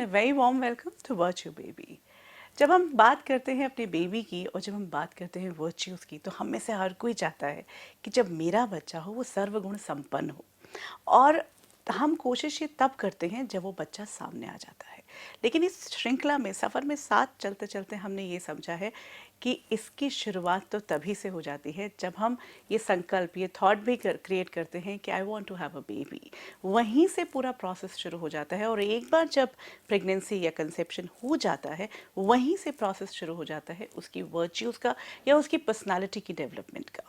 a very warm welcome to Virtue Baby। जब हम बात करते हैं अपने बेबी की और जब हम बात करते हैं वर्च्यूज़ की, तो हम में से हर कोई चाहता है कि जब मेरा बच्चा हो वो सर्वगुण संपन्न हो। और हम कोशिश ये तब करते हैं जब वो बच्चा सामने आ जाता है। लेकिन इस श्रृंखला में, सफ़र में साथ चलते चलते हमने ये समझा है कि इसकी शुरुआत तो तभी से हो जाती है जब हम ये संकल्प, ये थॉट भी क्रिएट करते हैं कि I want to have a baby. वहीं से पूरा प्रोसेस शुरू हो जाता है। और एक बार जब प्रेगनेंसी या कंसेप्शन हो जाता है, वहीं से प्रोसेस शुरू हो जाता है उसकी वर्च्यूज़ का या उसकी पर्सनालिटी की डेवलपमेंट का।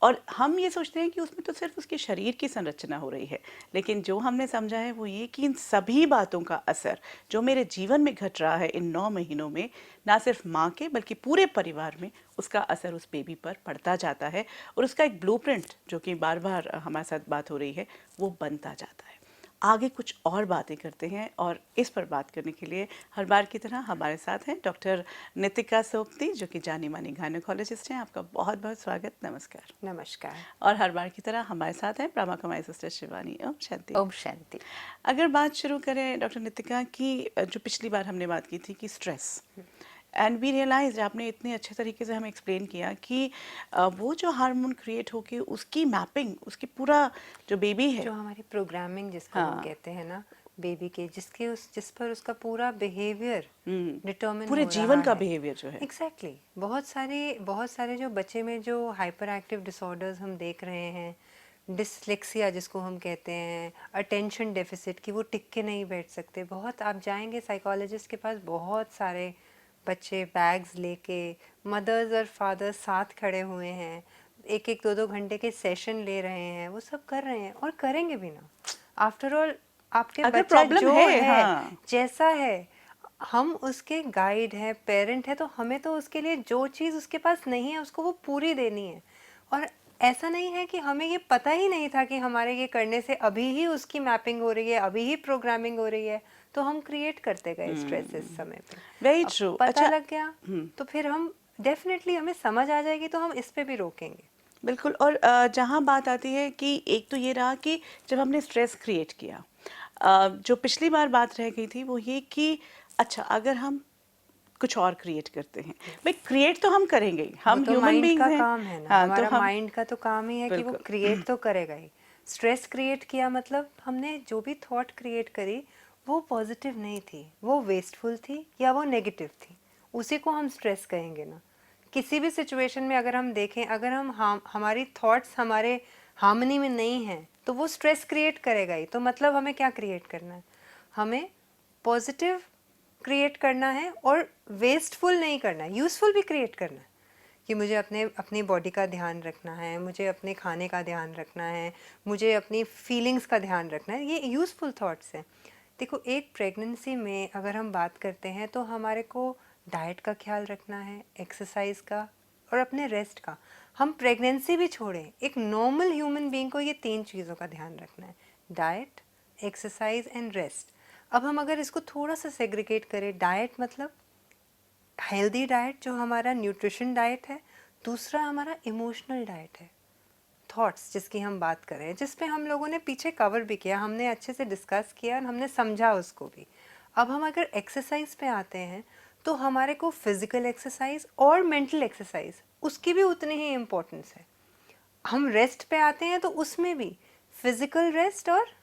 और हम ये सोचते हैं कि उसमें तो सिर्फ उसके शरीर की संरचना हो रही है, लेकिन जो हमने समझा है वो ये कि इन सभी बातों का असर जो मेरे जीवन में घट रहा है इन 9 महीनों में, ना सिर्फ माँ के बल्कि पूरे परिवार में उसका असर उस बेबी पर पड़ता जाता है। और उसका एक ब्लूप्रिंट, जो कि बार बार हमारे साथ बात हो रही है, वो बनता जाता है। आगे कुछ और बातें करते हैं और इस पर बात करने के लिए हर बार की तरह हमारे साथ हैं डॉक्टर नितिका सोपती, जो कि जानी मानी गायनेकोलॉजिस्ट हैं। आपका बहुत बहुत स्वागत, नमस्कार। नमस्कार। और हर बार की तरह हमारे साथ हैं ब्रह्मा कुमारी सिस्टर शिवानी। ओम शांति। ओम शांति। अगर बात शुरू करें डॉक्टर नितिका की, जो पिछली बार हमने बात की थी कि स्ट्रेस एंड वी रियलाइज, आपने इतने अच्छे तरीके से हमें एक्सप्लेन किया कि वो जो हार्मोन क्रिएट होके उसकी मैपिंग, उसकी पूरा जो बेबी है, जो हमारी प्रोग्रामिंग जिसको हम हाँ, कहते हैं ना, बेबी के जिस पर उसका पूरा बिहेवियर डिटर्मिन पूरे हो जीवन रहा का है। बिहेवियर जो है। एग्जैक्टली बहुत सारे जो बच्चे में जो हाइपर एक्टिव डिसऑर्डर्स हम देख रहे हैं, डिसलेक्सिया जिसको हम कहते हैं, अटेंशन डेफिसिट की वो टिक के नहीं बैठ सकते। बहुत आप जाएंगे साइकोलॉजिस्ट के पास, बहुत सारे बच्चे बैग्स लेके, मदर्स और फादर्स साथ खड़े हुए हैं, एक एक दो दो घंटे के सेशन ले रहे हैं, वो सब कर रहे हैं और करेंगे भी ना। आफ्टर ऑल आपके अगर बच्चा प्रॉब्लम जो है, हाँ, जैसा है, हम उसके गाइड हैं, पेरेंट है, तो हमें तो उसके लिए जो चीज़ उसके पास नहीं है उसको वो पूरी देनी है। और ऐसा नहीं है कि हमें ये पता ही नहीं था कि हमारे ये करने से अभी ही उसकी मैपिंग हो रही है, अभी ही प्रोग्रामिंग हो रही है, तो हम क्रिएट करते गए स्ट्रेस इस समय पे। वेरी अब ट्रू। पता अच्छा, लग गया तो फिर हम डेफिनेटली, हमें समझ आ जाएगी तो हम इस पे भी रोकेंगे। बिल्कुल। और जहाँ बात आती है कि एक तो ये रहा कि जब हमने स्ट्रेस क्रिएट किया, जो पिछली बार बात रह गई थी वो ये कि अच्छा, अगर हम कुछ और क्रिएट करते हैं, भाई क्रिएट तो हम करेंगे ही, वो हम तो ह्यूमन माइंड बीइंग्स का हैं। काम है ना, हाँ, तो हमारा हम माइंड का तो काम ही है कि वो बिल्कुल क्रिएट तो करेगा ही। स्ट्रेस क्रिएट किया मतलब हमने जो भी थॉट क्रिएट करी वो पॉजिटिव नहीं थी, वो वेस्टफुल थी या वो नेगेटिव थी, उसी को हम स्ट्रेस कहेंगे ना। किसी भी सिचुएशन में अगर हम देखें, अगर हमारी थॉट्स हमारे हार्मनी में नहीं हैं तो वो स्ट्रेस क्रिएट करेगा ही। तो मतलब हमें क्या क्रिएट करना है? हमें पॉजिटिव क्रिएट करना है और वेस्टफुल नहीं करना है, यूज़फुल भी क्रिएट करना है। कि मुझे अपनी बॉडी का ध्यान रखना है, मुझे अपने खाने का ध्यान रखना है, मुझे अपनी फीलिंग्स का ध्यान रखना है, ये यूज़फुल थॉट्स हैं। देखो, एक प्रेगनेंसी में अगर हम बात करते हैं तो हमारे को डाइट का ख्याल रखना है, एक्सरसाइज का और अपने रेस्ट का। हम प्रेगनेंसी भी छोड़ें, एक नॉर्मल ह्यूमन बीइंग को ये 3 चीज़ों का ध्यान रखना है, डाइट, एक्सरसाइज एंड रेस्ट। अब हम अगर इसको थोड़ा सा सेग्रीगेट करें, डाइट मतलब हेल्दी डाइट जो हमारा न्यूट्रिशन डाइट है, दूसरा हमारा इमोशनल डाइट है, थॉट्स जिसकी हम बात कर रहे हैं, जिस पे हम लोगों ने पीछे कवर भी किया, हमने अच्छे से डिस्कस किया और हमने समझा उसको भी। अब हम अगर एक्सरसाइज पे आते हैं तो हमारे को फिजिकल एक्सरसाइज और मेंटल एक्सरसाइज उसकी भी उतनी ही इम्पोर्टेंस है। हम रेस्ट पे आते हैं तो उसमें भी फिजिकल रेस्ट और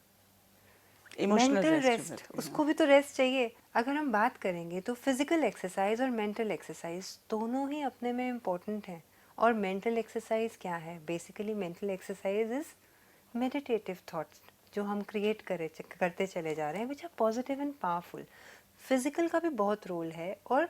इमोशनल मेंटल रेस्ट रेस्ट, करते हैं। उसको भी तो रेस्ट चाहिए। अगर हम बात करेंगे तो फिजिकल एक्सरसाइज और मेंटल एक्सरसाइज दोनों ही अपने में इम्पोर्टेंट हैं। और मेंटल एक्सरसाइज क्या है? Basically mental exercise is meditative thoughts जो हम क्रिएट करते चले जा रहे हैं, which are positive and powerful. Physical का भी बहुत रोल है और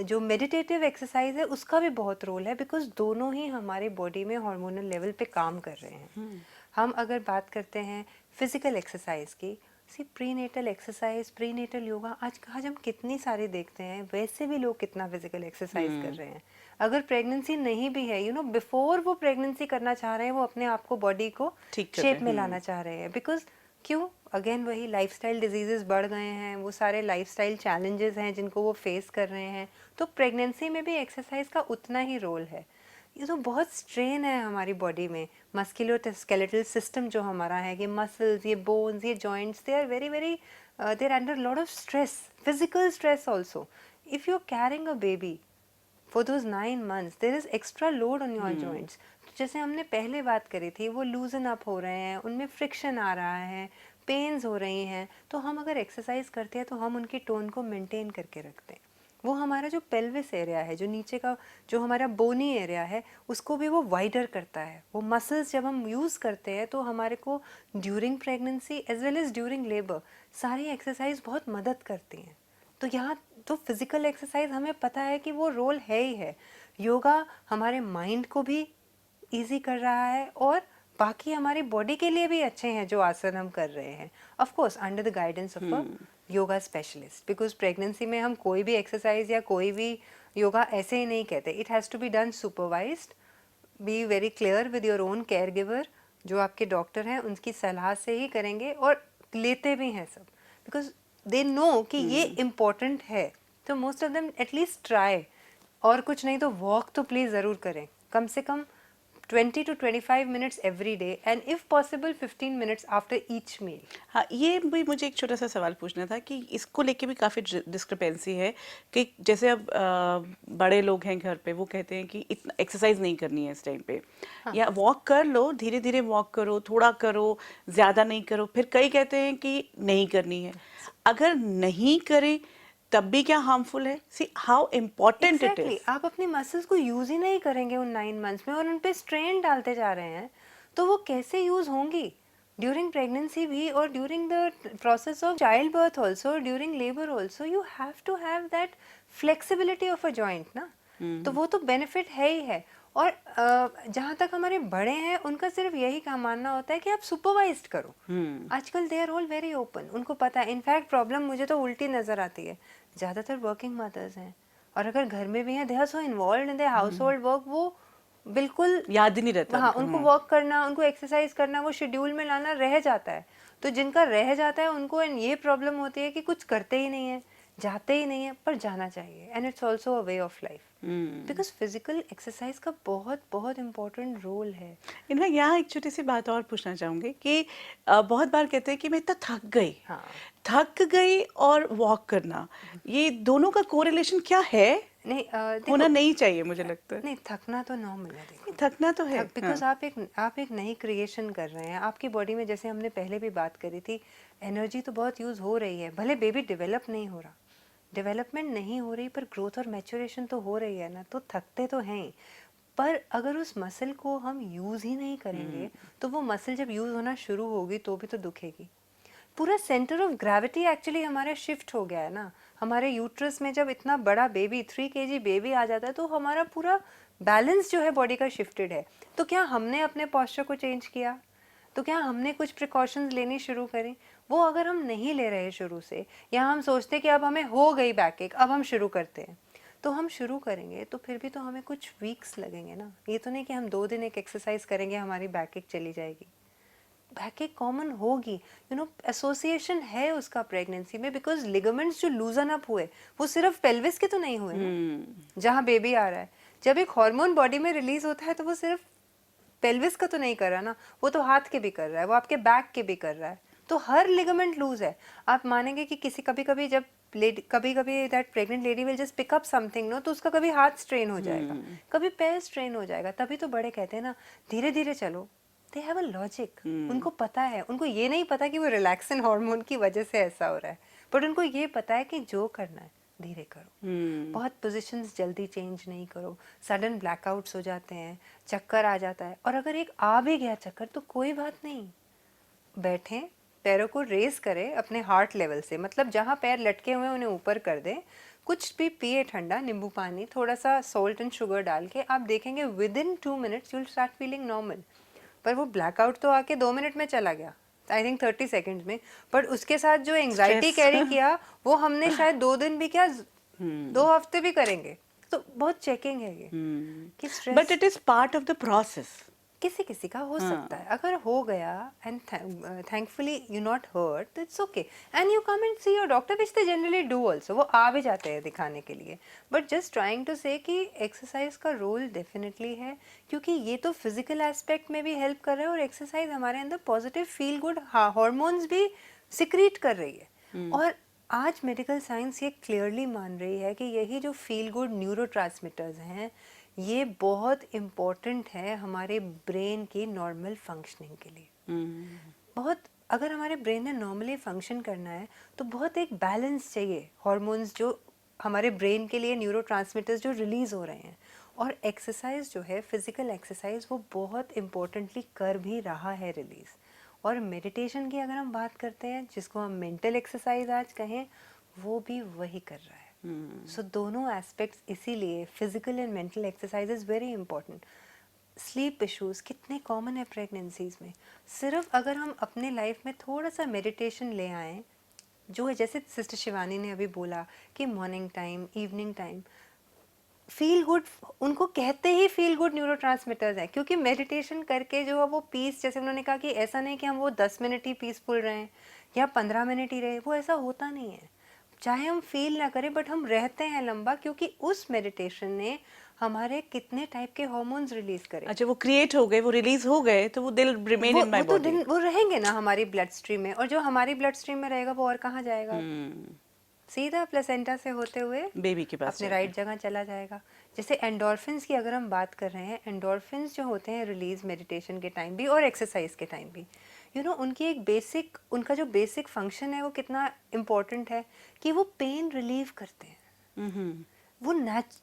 जो मेडिटेटिव एक्सरसाइज है उसका भी बहुत रोल है, बिकॉज दोनों ही हमारी बॉडी में हार्मोनल लेवल पे काम कर रहे हैं। हम अगर बात करते हैं फिजिकल एक्सरसाइज की, सी प्रीनेटल एक्सरसाइज, प्रीनेटल योगा, आज हम कितनी सारी देखते हैं, वैसे भी लोग कितना फिजिकल एक्सरसाइज कर रहे हैं। अगर प्रेगनेंसी नहीं भी है, बिफोर वो प्रेगनेंसी करना चाह रहे हैं, वो अपने आप को, बॉडी को ठीक कर शेप रहे में हैं। लाना चाह रहे हैं। बिकॉज क्यों? अगेन वही लाइफस्टाइल डिजीजेस बढ़ गए हैं, वो सारे लाइफस्टाइल चैलेंजेस हैं जिनको वो फेस कर रहे हैं। तो प्रेगनेंसी में भी एक्सरसाइज का उतना ही रोल है। ये तो बहुत स्ट्रेन है हमारी बॉडी में, मस्कुलो स्केलेटल सिस्टम जो हमारा है, ये मसल्स, ये बोन्स, ये joints, they are very very they're under a lot of stress, physical stress also. If you're carrying a baby for those 9 months, there is extra load on your joints. तो जैसे हमने पहले बात करी थी, वो लूजन अप हो रहे हैं, उनमें फ्रिक्शन आ रहा है, पेन्स हो रही हैं, तो हम अगर एक्सरसाइज करते हैं तो हम उनकी टोन को मेंटेन करके रखते हैं. वो हमारा जो पेल्विस एरिया है, जो नीचे का जो हमारा बोनी एरिया है, उसको भी वो वाइडर करता है. वो मसल्स जब हम यूज़ करते हैं तो हमारे को during pregnancy as well as during labour सारी एक्सरसाइज बहुत मदद करती हैं. तो यहाँ तो फिजिकल एक्सरसाइज हमें पता है कि वो रोल है ही है. योगा हमारे माइंड को भी इजी कर रहा है और बाकी हमारी बॉडी के लिए भी अच्छे हैं जो आसन हम कर रहे हैं. Of course under the guidance of a yoga specialist, because pregnancy में हम कोई भी एक्सरसाइज या कोई भी योगा ऐसे ही नहीं कहते. It has to be done supervised. Be very clear with your own care giver, जो आपके डॉक्टर हैं उनकी सलाह से ही करेंगे, और लेते भी हैं सब, बिकॉज दे नो कि ये इम्पोर्टेंट है. तो most of them at least try, और कुछ नहीं तो वॉक तो प्लीज़ ज़रूर करें, कम से कम 20 to 25 minutes every day, and if possible 15 minutes after each meal. हाँ, ये भी मुझे एक छोटा सा सवाल पूछना था कि इसको लेके भी काफ़ी डिस्क्रिपेंसी है कि जैसे अब बड़े लोग हैं घर पे, वो कहते हैं कि इतना एक्सरसाइज नहीं करनी है इस टाइम पे. हाँ. या वॉक कर लो, धीरे धीरे वॉक करो, थोड़ा करो, ज़्यादा नहीं करो. फिर कई कहते हैं कि नहीं करनी है. अगर नहीं करें तब भी क्या हार्मफुल है? See how important it Exactly. Is. आप अपने मसल्स को यूज ही नहीं करेंगे उन 9 months में, और उन पे स्ट्रेन डालते जा रहे हैं, तो वो कैसे यूज होंगी ड्यूरिंग प्रेगनेंसी भी, और during the process of child birth also, during labour also. You have to have that flexibility of a joint ना. तो वो तो बेनिफिट है ही है. और जहाँ तक हमारे बड़े हैं, उनका सिर्फ यही काम मानना होता है कि आप सुपरवाइज्ड करो. आजकल they are all very open, उनको पता है. इनफैक्ट प्रॉब्लम मुझे तो उल्टी नजर आती है, ज़्यादातर वर्किंग मदर्स हैं, और अगर घर में भी हैं, they are so involve in their household work, वो बिल्कुल याद ही नहीं रहता. हाँ, उनको वर्क करना, उनको एक्सरसाइज करना, वो शेड्यूल में लाना रह जाता है. तो जिनका रह जाता है उनको ये प्रॉब्लम होती है कि कुछ करते ही नहीं है, जाते ही नहीं है, पर जाना चाहिए. And it's also a way of life, because physical exercise का बहुत बहुत इम्पोर्टेंट रोल है. इनफैक्ट यहाँ एक छोटी सी बात और पूछना चाहूँगी कि बहुत बार कहते हैं कि मैं इतना थक गई. हाँ. थक गई और वॉक करना, ये दोनों का कोरिलेशन क्या है? नहीं, होना नहीं चाहिए मुझे लगता है. नहीं, थकना तो नॉर्मल है. देखो, थकना तो है, बिकॉज आप एक नई क्रिएशन कर रहे हैं. आपकी बॉडी में, जैसे हमने पहले भी बात करी थी, एनर्जी तो बहुत यूज़ हो रही है. भले बेबी डेवलप नहीं हो रहा, डेवलपमेंट नहीं हो रही, पर ग्रोथ और मैच्योरेशन तो हो रही है ना. तो थकते तो हैं ही, पर अगर उस मसल को हम यूज़ ही नहीं करेंगे, तो वो मसल जब यूज़ होना शुरू होगी तो भी तो दुखेगी. पूरा सेंटर ऑफ ग्रेविटी एक्चुअली हमारा शिफ्ट हो गया है ना. हमारे यूट्रस में जब इतना बड़ा बेबी 3 kg बेबी आ जाता है, तो हमारा पूरा बैलेंस जो है बॉडी का शिफ्टेड है. तो क्या हमने अपने पॉस्चर को चेंज किया? तो क्या हमने कुछ प्रिकॉशंस लेनी शुरू करी? वो अगर हम नहीं ले रहे शुरू से, या हम सोचते कि अब हमें हो गई बैक एक, अब हम शुरू करते हैं, तो हम शुरू करेंगे तो फिर भी तो हमें कुछ वीक्स लगेंगे ना. ये तो नहीं कि हम 2 दिन एक एक्सरसाइज करेंगे हमारी बैक एक चली जाएगी. बैक एक कॉमन होगी, यू नो, एसोसिएशन है उसका प्रेगनेंसी में, बिकॉज लिगामेंट्स जो लूजन अप हुए, वो सिर्फ पेल्विस के तो नहीं हुए ना, जहाँ बेबी आ रहा है. जब एक हार्मोन बॉडी में रिलीज होता है तो वो सिर्फ पेल्विस का तो नहीं कर रहा ना, वो तो हाथ के भी कर रहा है, वो आपके बैक के भी कर रहा है. तो हर लिगामेंट लूज है. आप मानेंगे कि कभी कभी जब कभी कभी that pregnant lady will just pick up something, no, तो उसका कभी हाथ स्ट्रेन हो जाएगा, कभी पैर स्ट्रेन हो जाएगा. तभी तो बड़े कहते हैं ना, धीरे धीरे चलो. They have a logic. उनको पता है. उनको ये नहीं पता कि वो रिलैक्सिन हार्मोन की वजह से ऐसा हो रहा है, बट उनको ये पता है कि जो करना है धीरे करो. बहुत पोजीशंस जल्दी चेंज नहीं करो. सडन ब्लैकआउट्स हो जाते हैं, चक्कर आ जाता है. और अगर एक आ भी गया चक्कर तो कोई बात नहीं, बैठें, पैरों को रेस करें अपने हार्ट लेवल से, मतलब जहाँ पैर लटके हुए हैं उन्हें ऊपर कर दें. कुछ भी पिए, ठंडा नींबू पानी, थोड़ा सा सॉल्ट एंड शुगर डाल के, आप देखेंगे with in 2 minutes you will start feeling normal. पर वो ब्लैकआउट तो आके 2 मिनट में चला गया, आई थिंक 30 सेकेंड्स में, पर उसके साथ जो एंग्जाइटी कैरी किया, वो हमने शायद 2 दिन भी क्या, 2 हफ्ते भी करेंगे. तो बहुत चेकिंग है ये कि stress, but it is part of the process. किसी किसी का हो सकता है. अगर हो गया and thankfully you not hurt, तो it's okay, and you come and see your doctor, which they generally do also. वो आ भी जाते हैं दिखाने के लिए. बट जस्ट ट्राइंग टू से कि एक्सरसाइज का रोल डेफिनेटली है, क्योंकि ये तो फिजिकल एस्पेक्ट में भी हेल्प कर रहा है, और एक्सरसाइज हमारे अंदर पॉजिटिव फील गुड हार्मोन्स भी सिक्रीट कर रही है. और आज मेडिकल साइंस ये क्लियरली मान रही है कि यही जो फील गुड न्यूरोट्रांसमिटर्स हैं ये बहुत इम्पोर्टेंट है हमारे ब्रेन की नॉर्मल फंक्शनिंग के लिए। बहुत, अगर हमारे ब्रेन ने नॉर्मली फंक्शन करना है तो बहुत एक बैलेंस चाहिए, हार्मोन्स जो हमारे ब्रेन के लिए, न्यूरोट्रांसमिटर्स जो रिलीज हो रहे हैं। और एक्सरसाइज जो है, फिजिकल एक्सरसाइज, वो बहुत इम्पोर्टेंटली कर भी रहा है रिलीज। और मेडिटेशन की अगर हम बात करते हैं, जिसको हम मेंटल एक्सरसाइज आज कहें, वो भी वही कर रहा है। सो दोनों एस्पेक्ट्स, इसीलिए physical and mental exercise is very important. Sleep issues कितने कॉमन है प्रेगनेंसीज में। सिर्फ अगर हम अपने लाइफ में थोड़ा सा मेडिटेशन ले आएँ, जो है जैसे सिस्टर शिवानी ने अभी बोला कि morning time, evening time, feel good, उनको कहते ही फील गुड न्यूरोट्रांसमिटर्स हैं, क्योंकि मेडिटेशन करके जो है वो पीस, जैसे उन्होंने कहा कि ऐसा नहीं कि हम वो 10 मिनट ही पीसफुल रहें या 15 मिनट ही रहे, वो ऐसा होता नहीं है। चाहे हम फील ना करें बट हम रहते हैं लंबा, क्योंकि उस मेडिटेशन ने हमारे कितने टाइप के हार्मोन्स रिलीज करे। अच्छा, वो क्रिएट हो गए, वो रिलीज हो गए, तो वो दिल रिमेन इन माय वो तो बॉडी। वो रहेंगे ना हमारी ब्लड स्ट्रीम में, और जो हमारी ब्लड स्ट्रीम में रहेगा वो और कहाँ जाएगा, सीधा प्लेसेंटा से होते हुए बेबी के पास अपने जाएगा। राइट जगह चला जाएगा। जैसे एंडोर्फिन्स की अगर हम बात कर रहे हैं, एंडोर्फिन्स जो होते हैं रिलीज मेडिटेशन के टाइम भी और एक्सरसाइज के टाइम भी, उनकी एक बेसिक, उनका जो बेसिक फंक्शन है वो कितना इम्पोर्टेंट है कि वो पेन रिलीव करते हैं। वो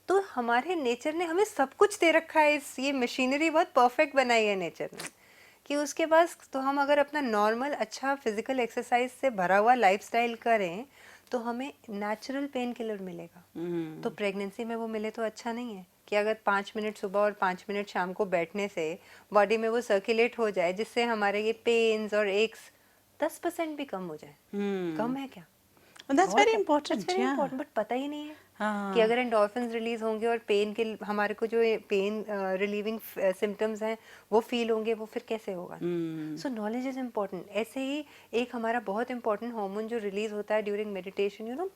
तो हमारे नेचर ने हमें सब कुछ दे रखा है, ये मशीनरी बहुत परफेक्ट बनाई है नेचर ने, कि उसके पास तो हम अगर अपना नॉर्मल अच्छा फिजिकल एक्सरसाइज से भरा हुआ लाइफस्टाइल करें तो हमें नेचुरल पेन किलर मिलेगा। तो प्रेगनेंसी में वो मिले तो अच्छा नहीं है कि अगर 5 मिनट सुबह और 5 मिनट शाम को बैठने से बॉडी में वो सर्कुलेट हो जाए, जिससे हमारे ये पेन्स और एक्स 10% भी कम हो जाए। कम है क्या? दैट्स वेरी बहुत है, important. That's very important, but पता ही नहीं है कि हाँ, अगर एंडोर्फिन्स रिलीज होंगे और पेन के हमारे को जो पेन रिलीविंग सिम्टम्स हैं वो फील होंगे, वो फिर कैसे होगा। सो नॉलेज इज इम्पोर्टेंट। ऐसे ही एक हमारा बहुत इंपॉर्टेंट हार्मोन जो रिलीज होता है ड्यूरिंग मेडिटेशन,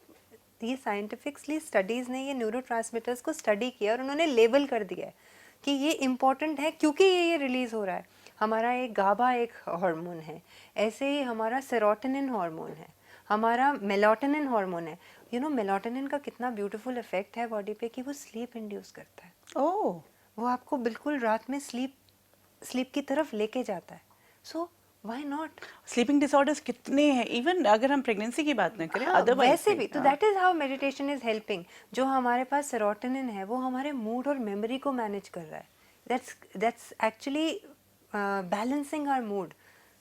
ये साइंटिफिकली स्टडीज ने ये न्यूरोट्रांसमिटर्स को स्टडी किया और उन्होंने लेबल कर दिया है कि ये इम्पॉर्टेंट है क्योंकि ये रिलीज हो रहा है। हमारा एक गाबा एक हार्मोन है, ऐसे ही हमारा सेरोटोनिन हार्मोन है, हमारा मेलाटोनिन हार्मोन है। मेलाटोनिन का कितना ब्यूटीफुल इफेक्ट है बॉडी पे कि वो स्लीप इंड्यूस करता है। ओह, वो आपको बिल्कुल रात में स्लीप की तरफ लेके जाता है। So why not. Sleeping disorders कितने हैं, इवन अगर हम प्रेगनेंसी की बात ना करें, हाँ, अदरवाइज वैसे भी तो that is how meditation is helping. जो हमारे पास सेरोटोनिन है वो हमारे मूड और मेमोरी को मैनेज कर रहा है। That's actually balancing our mood.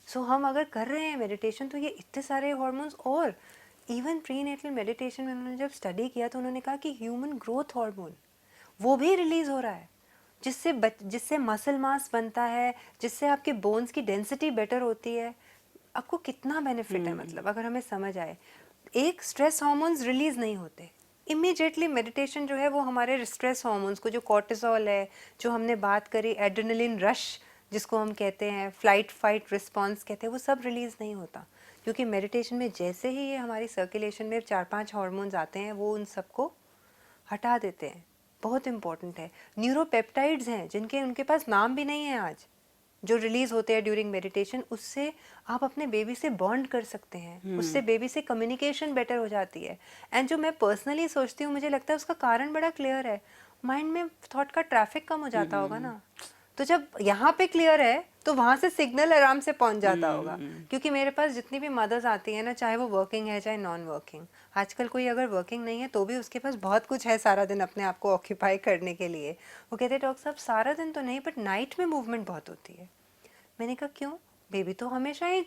So हम अगर कर रहे हैं मेडिटेशन तो ये इतने सारे हॉर्मोन्स, और इवन प्रीनेटल मेडिटेशन में उन्होंने जब स्टडी किया तो उन्होंने कहा कि ह्यूमन ग्रोथ हार्मोन वो भी रिलीज हो रहा है, जिससे मसल मास बनता है, जिससे आपके बोन्स की डेंसिटी बेटर होती है। आपको कितना बेनिफिट है, मतलब अगर हमें समझ आए। एक स्ट्रेस हार्मोन्स रिलीज नहीं होते इमीडिएटली। मेडिटेशन जो है वो हमारे स्ट्रेस हार्मोन्स को, जो कॉर्टिसोल है, जो हमने बात करी एड्रेनलिन रश जिसको हम कहते हैं, फ्लाइट फाइट रिस्पॉन्स कहते हैं, वो सब रिलीज नहीं होता। क्योंकि मेडिटेशन में जैसे ही ये हमारी सर्कुलेशन में 4-5 हार्मोन्स आते हैं वो उन सबको हटा देते हैं। बहुत इंपॉर्टेंट है। न्यूरोपेप्टाइड्स हैं जिनके उनके पास नाम भी नहीं है आज, जो रिलीज होते हैं ड्यूरिंग मेडिटेशन। उससे आप अपने बेबी से बॉन्ड कर सकते हैं, उससे बेबी से कम्युनिकेशन बेटर हो जाती है। एंड जो मैं पर्सनली सोचती हूँ, मुझे लगता है उसका कारण बड़ा क्लियर है। माइंड में थॉट का ट्रैफिक कम हो जाता होगा ना, तो जब यहाँ पे क्लियर है तो वहाँ से सिग्नल आराम से पहुँच जाता होगा। क्योंकि मेरे पास जितनी भी मदर्स आती है ना, चाहे वो वर्किंग है चाहे नॉन वर्किंग, आजकल कोई अगर वर्किंग नहीं है तो भी उसके पास बहुत कुछ है सारा दिन अपने आप को ऑक्यूपाई करने के लिए। वो कहते हैं डॉक्टर साहब सारा दिन तो नहीं बट नाइट में मूवमेंट बहुत होती है। मैंने कहा क्यों? बेबी तो हमेशा ही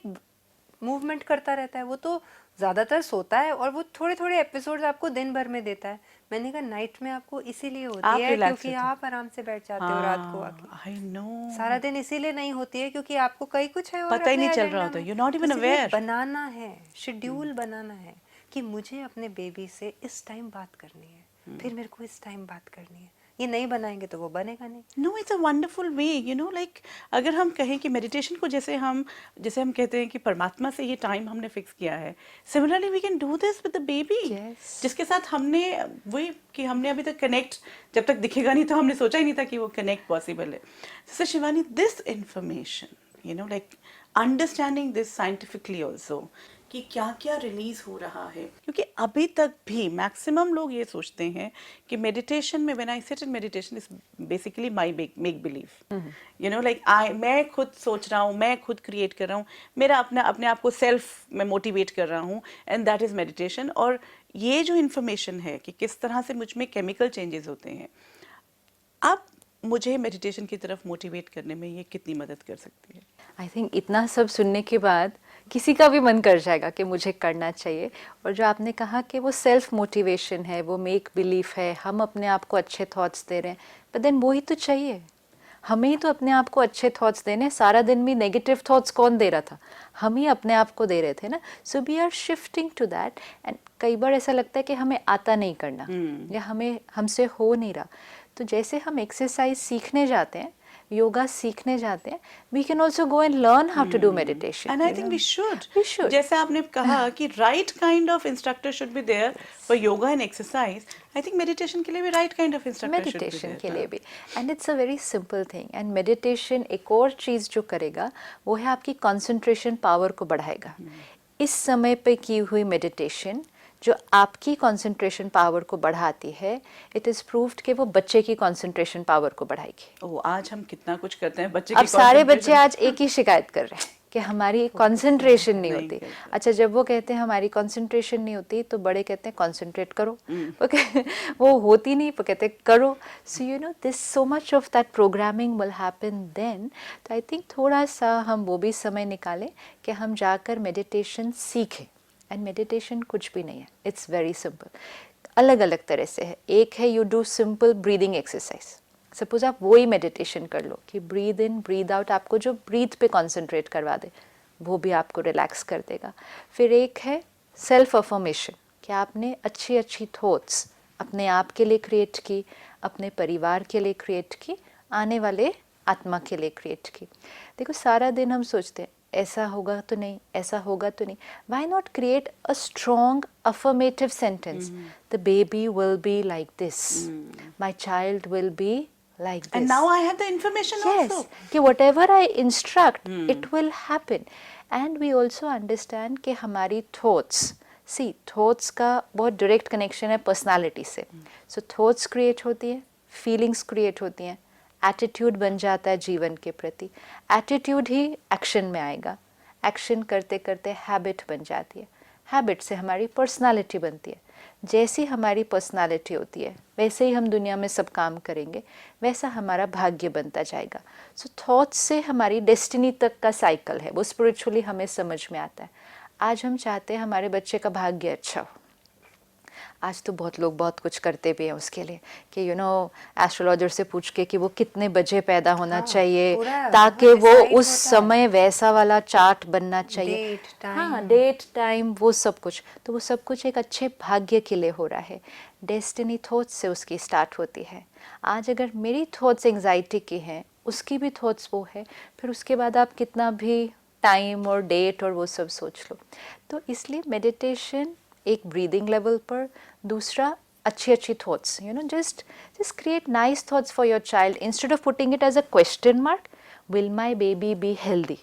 मूवमेंट करता रहता है, वो तो ज़्यादातर सोता है और वो थोड़े थोड़े एपिसोड्स आपको दिन भर में देता है। मैंने कहा नाइट में आपको इसीलिए होती आप है रिलैक्स क्योंकि होते हैं। आप आराम से बैठ जाते हो रात को आके। I know. सारा दिन इसीलिए नहीं होती है क्योंकि आपको कई कुछ है और पता ही अपने नहीं चल रहा एजेंडा होता, में। यू नॉट तो इवन इसलिए अवेयर। बनाना है, शेड्यूल बनाना है कि मुझे अपने बेबी से इस टाइम बात करनी है, फिर मेरे को इस टाइम बात करनी है। ये नहीं बनाएंगे तो वो बनेगा नहीं। No, it's a wonderful way, like अगर हम कहें कि मेडिटेशन को जैसे हम कहते हैं कि परमात्मा से ये टाइम हमने फिक्स किया है, similarly we can do this with the baby, Yes. जिसके साथ हमने वही कि हमने अभी तक कनेक्ट, जब तक दिखेगा नहीं तो हमने सोचा ही नहीं था कि वो कनेक्ट पॉसिबल है। So Shivani, this information, like understanding this scientifically also, कि क्या क्या रिलीज हो रहा है, क्योंकि अभी तक भी मैक्सिमम लोग ये सोचते हैं कि मेडिटेशन में, when I sit in meditation is basically my make believe, you know, like मैं खुद सोच रहा हूँ, मैं खुद क्रिएट कर रहा हूँ, मेरा अपने आप को सेल्फ मैं मोटिवेट कर रहा हूँ, एंड दैट इज मेडिटेशन। और ये जो इन्फॉर्मेशन है कि किस तरह से मुझ में केमिकल चेंजेस होते हैं, अब मुझे मेडिटेशन की तरफ मोटिवेट करने में ये कितनी मदद कर सकती है? आई थिंक इतना सब सुनने के बाद किसी का भी मन कर जाएगा कि मुझे करना चाहिए। और जो आपने कहा कि वो सेल्फ मोटिवेशन है, वो मेक बिलीफ है, हम अपने आप को अच्छे थॉट्स दे रहे हैं, बट देन वो ही तो चाहिए, हमें ही तो अपने आप को अच्छे थॉट्स देने। सारा दिन भी नेगेटिव थॉट्स कौन दे रहा था? हम ही अपने आप को दे रहे थे ना। So we are shifting to that. And कई बार ऐसा लगता है कि हमें आता नहीं करना, या हमसे हो नहीं रहा। तो जैसे हम एक्सरसाइज सीखने जाते हैं, योगा सीखने जाते हैं, we can also go and learn how to do meditation. And I think we should, जैसे आपने कहा कि right kind of instructor should be there for yoga and exercise, I think meditation के लिए भी right kind of instructor should be there. Meditation के लिए भी, and it's a very simple thing. And meditation एक और चीज़ जो करेगा वो है आपकी कंसंट्रेशन पावर को बढ़ाएगा। इस समय पे की हुई मेडिटेशन जो आपकी कंसंट्रेशन पावर को बढ़ाती है, इट इज़ प्रूव्ड कि वो बच्चे की कंसंट्रेशन पावर को बढ़ाएगी। ओह, आज हम कितना कुछ करते हैं बच्चे अब की सारे बच्चे concentration- आज एक ही शिकायत कर रहे हैं कि हमारी कंसंट्रेशन नहीं नहीं होती। करते। अच्छा, जब वो कहते हैं हमारी कंसंट्रेशन नहीं होती, तो बड़े कहते हैं कंसंट्रेट करो। वो होती नहीं, वो कहते हैं करो। So you know this so much of that programming will happen then. तो आई थिंक थोड़ा सा हम वो भी समय निकालें कि हम जाकर मेडिटेशन सीखें। एंड मेडिटेशन कुछ भी नहीं है, इट्स वेरी सिंपल। अलग अलग तरह से है। एक है you do simple breathing exercise. Suppose आप वही मेडिटेशन कर लो कि ब्रीद इन ब्रीद आउट, आपको जो ब्रीथ पे कंसंट्रेट करवा दे, वो भी आपको रिलैक्स कर देगा। फिर एक है सेल्फ अफर्मेशन, कि आपने अच्छी अच्छी थॉट्स अपने आप के लिए क्रिएट की, अपने परिवार के लिए क्रिएट की, आने वाले आत्मा के लिए क्रिएट की। देखो, सारा दिन हम सोचते हैं ऐसा होगा तो नहीं, ऐसा होगा तो नहीं। Why not create a strong affirmative sentence? The baby will be like this. My child will be like this. And now I have the information Yes, also. कि whatever I instruct, it will happen. And we also understand कि हमारी thoughts, see, thoughts का बहुत direct connection है personality से. So thoughts create होती है, feelings create होती हैं, एटीट्यूड बन जाता है जीवन के प्रति, एटीट्यूड ही एक्शन में आएगा, एक्शन करते करते हैबिट बन जाती है, हैबिट से हमारी पर्सनालिटी बनती है। जैसी हमारी पर्सनालिटी होती है वैसे ही हम दुनिया में सब काम करेंगे, वैसा हमारा भाग्य बनता जाएगा। सो थॉट्स से हमारी डेस्टिनी तक का साइकिल है, वो स्पिरिचुअली हमें समझ में आता है। आज हम चाहते हैं हमारे बच्चे का भाग्य अच्छा हो। आज तो बहुत लोग बहुत कुछ करते भी हैं उसके लिए कि यू नो एस्ट्रोलॉजर से पूछ के कि वो कितने बजे पैदा होना चाहिए, ताकि वो उस समय वैसा वाला चार्ट बनना चाहिए, हाँ, डेट टाइम, वो सब कुछ। तो वो सब कुछ एक अच्छे भाग्य के लिए हो रहा है। डेस्टिनी थॉट्स से उसकी स्टार्ट होती है। आज अगर मेरी थॉट्स एंग्जाइटी की हैं, उसकी भी थॉट्स वो है, फिर उसके बाद आप कितना भी टाइम और डेट और वो सब सोच लो। तो इसलिए मेडिटेशन एक ब्रीदिंग लेवल पर, दूसरा अच्छी अच्छी thoughts, you know, just create nice thoughts for your child instead of putting it as a question mark, will my baby be healthy?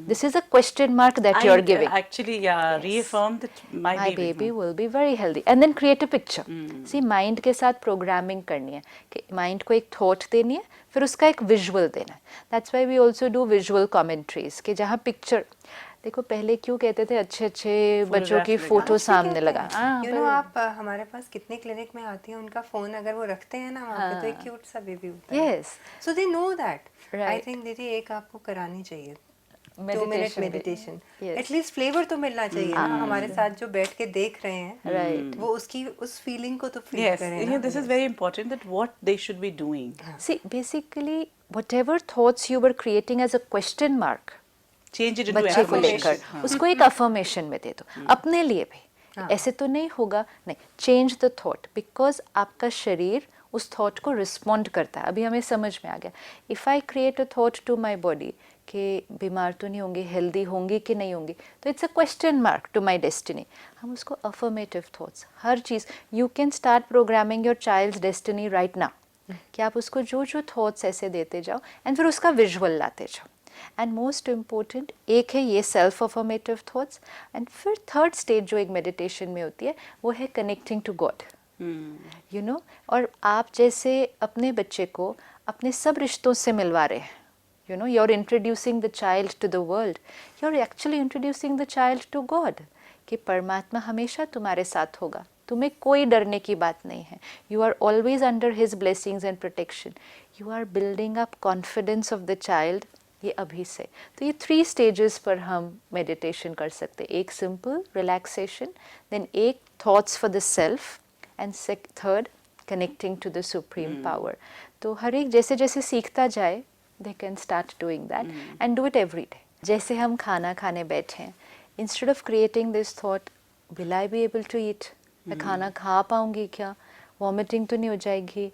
This is a question mark that you are giving. Actually, yeah, reaffirm that my baby will be very healthy, and then create a picture. See, mind के साथ programming करनी है कि mind को एक thought देनी है, फिर उसका एक विजुअल देना है। That's why we also do visual commentaries, कि जहाँ पिक्चर, देखो पहले क्यों कहते थे अच्छे अच्छे बच्चों की फोटो सामने लगा। यू नो, आप हमारे पास कितने क्लिनिक में आती हैं, उनका फोन अगर वो रखते हैं ना वहाँ पे, तो एक क्यूट सा बेबी होता है। Yes, so they know that. I think दीदी एक आपको करानी चाहिए 2 मिनट मेडिटेशन, एटलीस्ट फ्लेवर तो मिलना चाहिए ना हमारे साथ जो बैठ के देख रहे हैं, राइट, वो उसकी उस फीलिंग को तो फील करें ना। Yes, this is very important, that what they should be doing. see basically whatever thoughts you were creating as a question mark, Change it into बच्चे को affirmation. लेकर उसको एक अफर्मेशन में दे दो, अपने लिए भी। ऐसे तो नहीं होगा, नहीं, चेंज द थॉट, बिकॉज आपका शरीर उस थॉट को रिस्पॉन्ड करता है। अभी हमें समझ में आ गया, if I create a thought to my body कि बीमार तो नहीं होंगी, हेल्दी होंगी कि नहीं होंगी, तो it's a question mark to my destiny. हम उसको अफर्मेटिव थॉट्स, हर चीज़, you can start programming your child's destiny right now, कि आप उसको जो जो थॉट्स ऐसे देते जाओ एंड फिर उसका विजुअल लाते जाओ। एंड मोस्ट इम्पोर्टेंट एक है ये सेल्फ अफर्मेटिव थॉट्स, एंड फिर थर्ड स्टेज जो एक मेडिटेशन में होती है वो है connecting to God, you know. और आप जैसे अपने बच्चे को अपने सब रिश्तों से मिलवा रहे हैं, you know, you're introducing the child to the world, you're actually introducing the child to God, कि परमात्मा हमेशा तुम्हारे साथ होगा, तुम्हें कोई डरने की बात नहीं है, you are always under his blessings and protection, you are building up confidence of the child, ये अभी से। तो ये 3 stages पर हम meditation कर सकते हैं, एक simple relaxation, then एक thoughts for the self, and third connecting to the supreme power। तो हर एक जैसे जैसे सीखता जाए they can start doing that and do it every day। जैसे हम खाना खाने बैठे हैं, instead of creating this thought, will I be able to eat, मैं खाना खा पाऊंगी क्या, वॉमिटिंग तो नहीं हो जाएगी,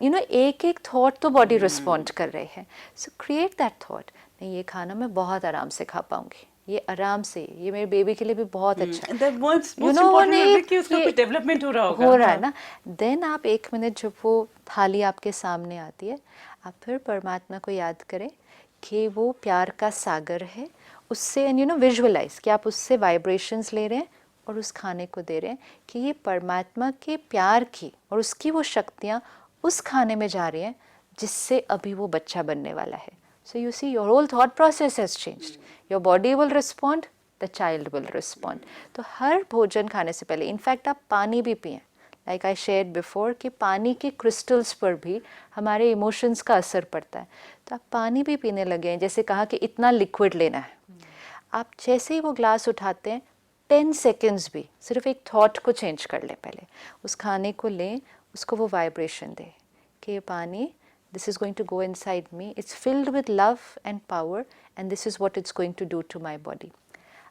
यू नो, एक एक थॉट तो बॉडी रिस्पॉन्ड कर रहे हैं। सो क्रिएट दैट थॉट, नहीं ये खाना मैं बहुत आराम से खा पाऊंगी, ये आराम से, ये मेरे बेबी के लिए भी बहुत अच्छा है, यू नो, वो नहीं कि उसका कुछ डेवलपमेंट हो रहा है ना। देन आप 1 मिनट जब वो थाली आपके सामने आती है, आप फिर परमात्मा को याद करें कि वो प्यार का सागर है, उससे, एंड यू नो, विजुअलाइज कि आप उससे वाइब्रेशंस ले रहे हैं और उस खाने को दे रहे हैं, कि ये परमात्मा के प्यार की और उसकी वो शक्तियाँ उस खाने में जा रही हैं जिससे अभी वो बच्चा बनने वाला है। So you see, your whole thought process has changed, your body will respond, the child will respond. तो हर भोजन खाने से पहले, इनफैक्ट आप पानी भी पिएं, लाइक आई शेयर्ड बिफोर, कि पानी के क्रिस्टल्स पर भी हमारे इमोशंस का असर पड़ता है। तो आप पानी भी पीने लगे हैं, जैसे कहा कि इतना लिक्विड लेना है, आप जैसे ही वो ग्लास उठाते हैं 10 सेकेंड्स भी सिर्फ एक थॉट को चेंज कर लें, पहले उस खाने को लें, उसको वो वाइब्रेशन दें कि ये पानी, this is going to go inside me, it's filled with love and power and this is what it's going to do to my body।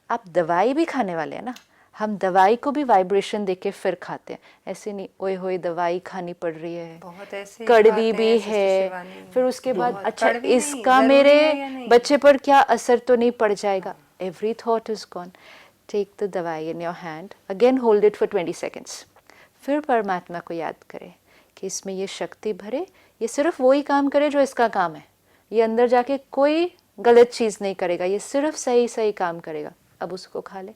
आप दवाई भी खाने वाले हैं ना, हम दवाई को भी वाइब्रेशन देके फिर खाते हैं, ऐसे नहीं ओए होए दवाई खानी पड़ रही है, बहुत ऐसे कड़वी भी है, फिर उसके बाद अच्छा इसका मेरे बच्चे पर क्या असर तो नहीं पड़ जाएगा। Every thought is gone, take the दवाई in your hand, again hold it for 20 seconds, फिर परमात्मा को याद करें कि इसमें ये शक्ति भरे, ये सिर्फ वही काम करे जो इसका काम है, ये अंदर जाके कोई गलत चीज़ नहीं करेगा, ये सिर्फ सही सही काम करेगा। अब उसको खा ले,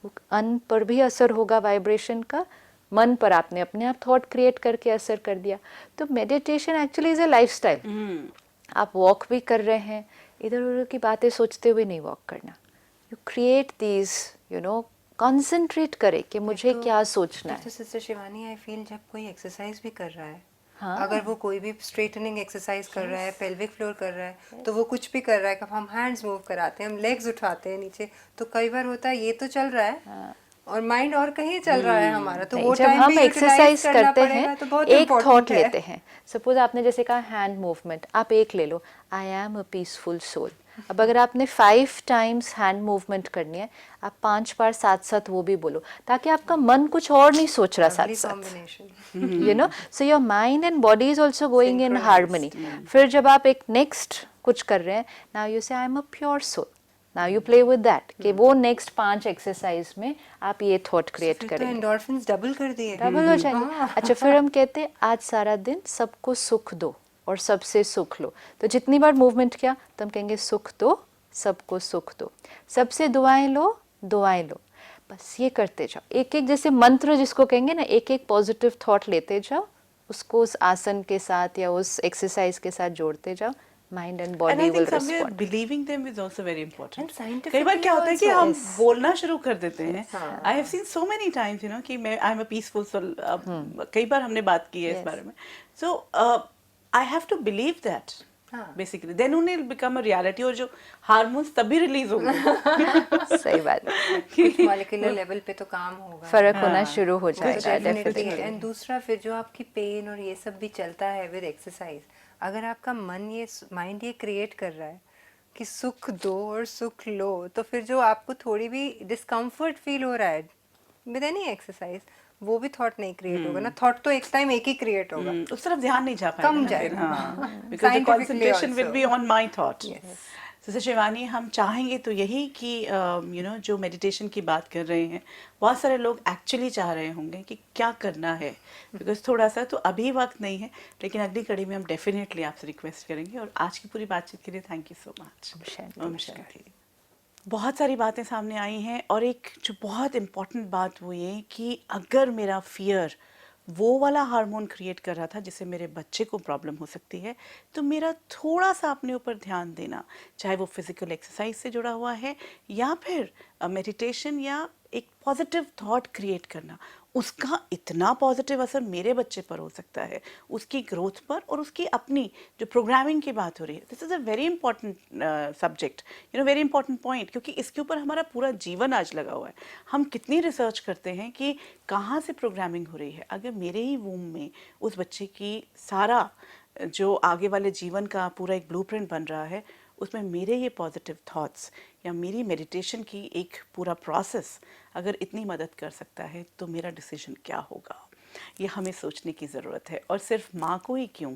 वो अन्न पर भी असर होगा वाइब्रेशन का, मन पर आपने अपने आप थॉट क्रिएट करके असर कर दिया। तो meditation actually is a lifestyle. आप वॉक भी कर रहे हैं, इधर उधर की बातें सोचते हुए नहीं वॉक करना, you create these, you know, concentrate करे कि मुझे क्या सोचना है। तो सिस्टर शिवानी, आई फील जब कोई एक्सरसाइज भी कर रहा है, हाँ, अगर वो कोई भी स्ट्रेटनिंग एक्सरसाइज कर रहा है, पेल्विक फ्लोर कर रहा है, तो वो कुछ भी कर रहा है, हम हैंड्स मूव कराते हैं, हम लेग्स उठाते हैं नीचे, तो कई बार होता है ये तो चल रहा है, हाँ, और माइंड और कहीं चल रहा है हमारा, तो वो जब टाइम हम भी एक्सरसाइज करते हैं तो बहुत एक थॉट important है। लेते हैं, सपोज आपने जैसे कहा हैंड मूवमेंट, आप एक ले लो, I am a peaceful soul. अब अगर आपने 5 टाइम्स हैंड मूवमेंट करनी है, आप 5 बार साथ साथ वो भी बोलो, ताकि आपका मन कुछ और नहीं सोच रहा साथ साथ, you know, so your mind and body is also going in harmony. फिर जब आप एक नेक्स्ट कुछ कर रहे हैं, now you say I am a pure soul, now you play with that, कि वो नेक्स्ट 5 एक्सरसाइज में आप ये थॉट क्रिएट करेंगे, एंडोर्फिन्स डबल कर दिए, डबल हो जाएंगे। अच्छा, फिर हम कहते हैं आज सारा दिन सबको सुख दो और सबसे सुख लो, तो जितनी बार मूवमेंट किया तो हम कहेंगे सुख दो, सबको सुख दो, सबसे दुआएं लो, दुआएं लो, बस ये करते जाओ, एक एक जैसे मंत्र जिसको कहेंगे ना, एक एक पॉजिटिव थॉट लेते जाओ, उसको उस आसन के साथ या उस एक्सरसाइज के साथ जोड़ते जाओ, mind and body will respond. Believing them is also very important. And scientifically कई बार क्या होता है कि हम Yes. बोलना शुरू कर देते हैं, I have seen so many times, you know, कि मैं I am a peaceful soul, कई बार हमने बात की है इस Yes. बारे में, so I have to believe that basically, then उन्हें बिकम अ रियलिटी, और जो हार्मोन्स तभी रिलीज होंगे। सही बात है, कुछ मॉलिक्यूलर लेवल पे तो काम होगा, फर्क होना शुरू हो तो जाएगा definitely है। डेफिनेटली। एंड दूसरा फिर जो आपकी पेन और ये सब भी चलता है विद एक्सरसाइज, अगर आपका मन ये माइंड ये क्रिएट कर रहा है कि सुख दो और सुख लो, तो फिर जो आपको थोड़ी भी डिस्कम्फर्ट फील हो रहा है विद एनी एक्सरसाइज, वो भी थॉट नहीं क्रिएट होगा ना, थॉट तो एक टाइम एक ही क्रिएट होगा, उस तरफ ध्यान नहीं जा पाएगा, कम ना जाएगा। फिर, हाँ, because the concentration will be on my thought. जैसे शिवानी, हम चाहेंगे तो यही कि जो मेडिटेशन की बात कर रहे हैं, बहुत सारे लोग एक्चुअली चाह रहे होंगे कि क्या करना है, बिकॉज थोड़ा सा तो अभी वक्त नहीं है, लेकिन अगली कड़ी में हम डेफिनेटली आपसे रिक्वेस्ट करेंगे। और आज की पूरी बातचीत के लिए thank you so much. Om Shanti. Om Shanti. बहुत सारी बातें सामने आई हैं, और एक जो बहुत इम्पॉर्टेंट बात वो ये कि अगर मेरा फियर वो वाला हार्मोन क्रिएट कर रहा था जिससे मेरे बच्चे को प्रॉब्लम हो सकती है, तो मेरा थोड़ा सा अपने ऊपर ध्यान देना, चाहे वो फिजिकल एक्सरसाइज से जुड़ा हुआ है या फिर मेडिटेशन या एक पॉजिटिव थॉट क्रिएट करना, उसका इतना पॉजिटिव असर मेरे बच्चे पर हो सकता है, उसकी ग्रोथ पर और उसकी अपनी जो प्रोग्रामिंग की बात हो रही है। This is a very important subject, very important point, क्योंकि इसके ऊपर हमारा पूरा जीवन आज लगा हुआ है। हम कितनी रिसर्च करते हैं कि कहाँ से प्रोग्रामिंग हो रही है। अगर मेरे ही वूम में उस बच्चे की सारा जो आगे वाले जीवन का पूरा एक ब्लूप्रिंट बन रहा है, उसमें मेरे ये पॉजिटिव थॉट्स या मेरी मेडिटेशन की एक पूरा प्रोसेस अगर इतनी मदद कर सकता है, तो मेरा डिसीजन क्या होगा, ये हमें सोचने की ज़रूरत है। और सिर्फ माँ को ही क्यों,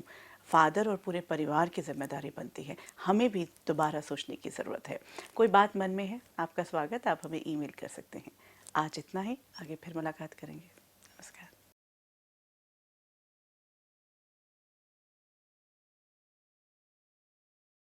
फादर और पूरे परिवार की जिम्मेदारी बनती है, हमें भी दोबारा सोचने की ज़रूरत है। कोई बात मन में है, आपका स्वागत, आप हमें ईमेल कर सकते हैं। आज इतना ही, आगे फिर मुलाकात करेंगे।